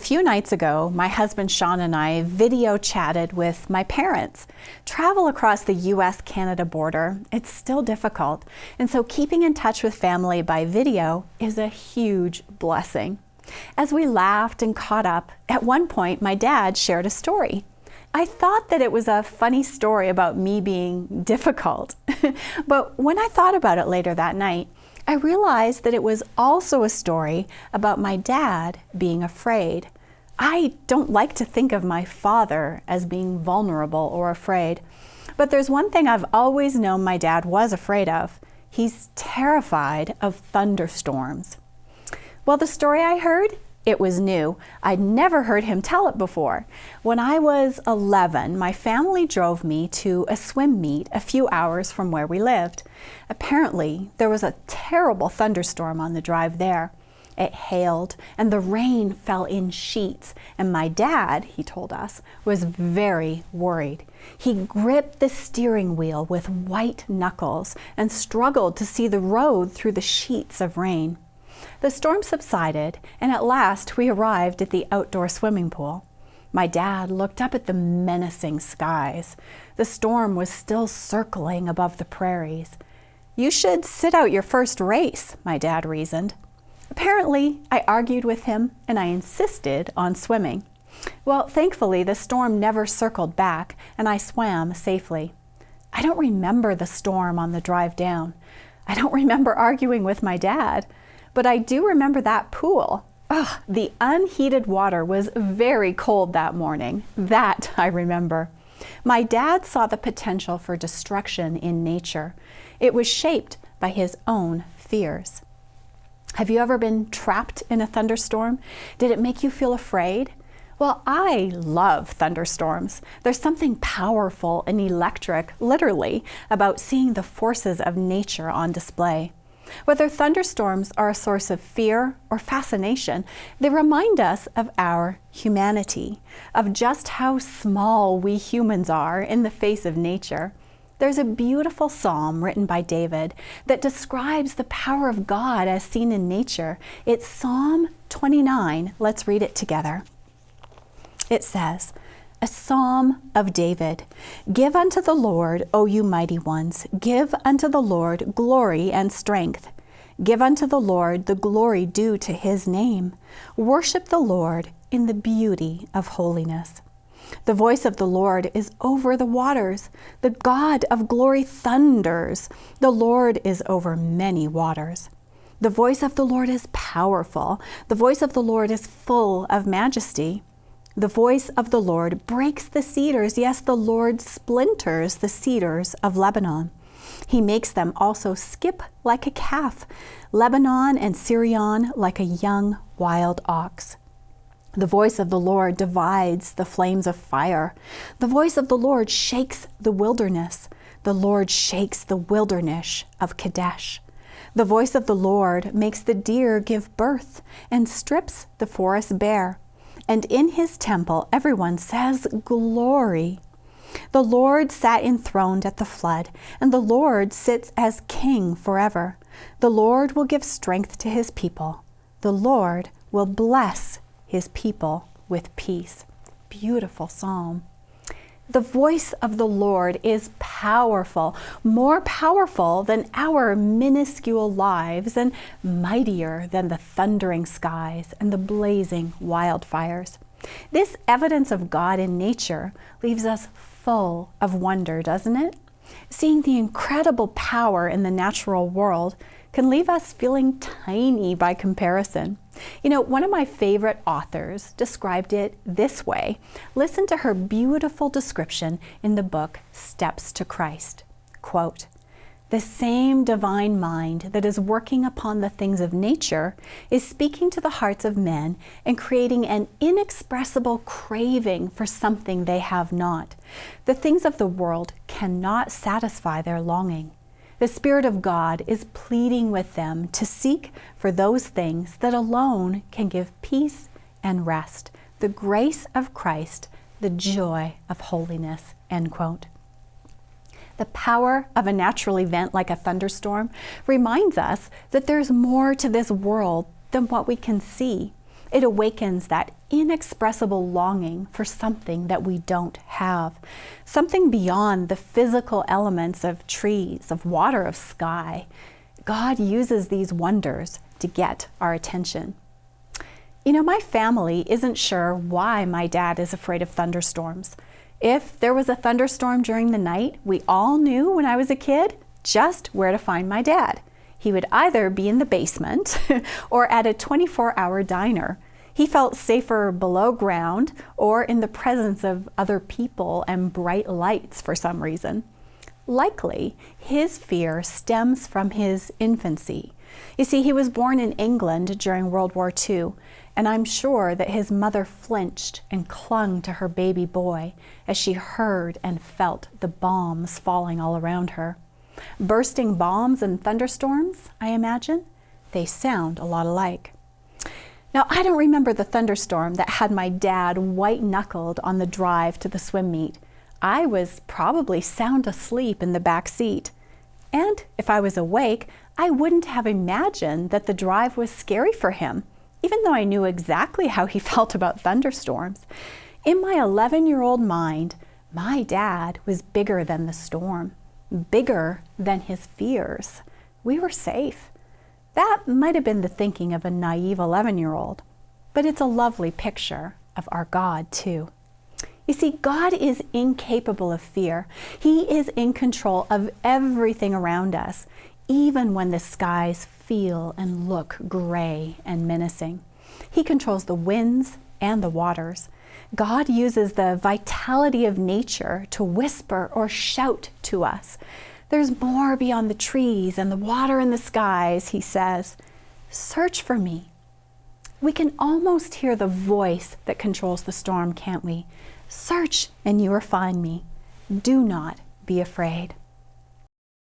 few nights ago, my husband Sean and I video chatted with my parents. Travel across the US-Canada border, it's still difficult, and so keeping in touch with family by video is a huge blessing. As we laughed and caught up, at one point my dad shared a story. I thought that it was a funny story about me being difficult, but when I thought about it later that night, I realized that it was also a story about my dad being afraid. I don't like to think of my father as being vulnerable or afraid, but there's one thing I've always known my dad was afraid of. He's terrified of thunderstorms. Well, the story I heard, it was new. I'd never heard him tell it before. When I was 11, my family drove me to a swim meet a few hours from where we lived. Apparently, there was a terrible thunderstorm on the drive there. It hailed, and the rain fell in sheets, and my dad, he told us, was very worried. He gripped the steering wheel with white knuckles and struggled to see the road through the sheets of rain. The storm subsided, and at last we arrived at the outdoor swimming pool. My dad looked up at the menacing skies. The storm was still circling above the prairies. "You should sit out your first race," my dad reasoned. Apparently, I argued with him, and I insisted on swimming. Well, thankfully, the storm never circled back, and I swam safely. I don't remember the storm on the drive down. I don't remember arguing with my dad. But I do remember that pool. Ugh, the unheated water was very cold that morning. That I remember. My dad saw the potential for destruction in nature. It was shaped by his own fears. Have you ever been trapped in a thunderstorm? Did it make you feel afraid? Well, I love thunderstorms. There's something powerful and electric, literally, about seeing the forces of nature on display. Whether thunderstorms are a source of fear or fascination, they remind us of our humanity, of just how small we humans are in the face of nature. There's a beautiful psalm written by David that describes the power of God as seen in nature. It's Psalm 29. Let's read it together. It says, "A psalm of David. Give unto the Lord, O you mighty ones. Give unto the Lord glory and strength. Give unto the Lord the glory due to his name. Worship the Lord in the beauty of holiness. The voice of the Lord is over the waters. The God of glory thunders. The Lord is over many waters. The voice of the Lord is powerful. The voice of the Lord is full of majesty. The voice of the Lord breaks the cedars. Yes, the Lord splinters the cedars of Lebanon. He makes them also skip like a calf, Lebanon and Syrian like a young wild ox. The voice of the Lord divides the flames of fire. The voice of the Lord shakes the wilderness. The Lord shakes the wilderness of Kadesh. The voice of the Lord makes the deer give birth and strips the forest bare. And in his temple, everyone says, glory. The Lord sat enthroned at the flood, and the Lord sits as king forever. The Lord will give strength to his people. The Lord will bless his people with peace. Beautiful psalm. The voice of the Lord is powerful, more powerful than our minuscule lives and mightier than the thundering skies and the blazing wildfires. This evidence of God in nature leaves us full of wonder, doesn't it? Seeing the incredible power in the natural world can leave us feeling tiny by comparison. You know, one of my favorite authors described it this way. Listen to her beautiful description in the book Steps to Christ. Quote, "The same divine mind that is working upon the things of nature is speaking to the hearts of men and creating an inexpressible craving for something they have not. The things of the world cannot satisfy their longing. The Spirit of God is pleading with them to seek for those things that alone can give peace and rest, the grace of Christ, the joy of holiness." End quote. The power of a natural event like a thunderstorm reminds us that there's more to this world than what we can see. It awakens that inexpressible longing for something that we don't have, something beyond the physical elements of trees, of water, of sky. God uses these wonders to get our attention. You know, my family isn't sure why my dad is afraid of thunderstorms. If there was a thunderstorm during the night, we all knew when I was a kid just where to find my dad. He would either be in the basement or at a 24-hour diner. He felt safer below ground or in the presence of other people and bright lights for some reason. Likely, his fear stems from his infancy. You see, he was born in England during World War II, and I'm sure that his mother flinched and clung to her baby boy as she heard and felt the bombs falling all around her. Bursting bombs and thunderstorms, I imagine, they sound a lot alike. Now, I don't remember the thunderstorm that had my dad white-knuckled on the drive to the swim meet. I was probably sound asleep in the back seat. And if I was awake, I wouldn't have imagined that the drive was scary for him, even though I knew exactly how he felt about thunderstorms. In my 11-year-old mind, my dad was bigger than the storm, bigger than his fears. We were safe. That might have been the thinking of a naive 11-year-old, but it's a lovely picture of our God, too. You see, God is incapable of fear. He is in control of everything around us, even when the skies feel and look gray and menacing. He controls the winds and the waters. God uses the vitality of nature to whisper or shout to us. There's more beyond the trees and the water and the skies, he says. Search for me. We can almost hear the voice that controls the storm, can't we? Search and you will find me. Do not be afraid.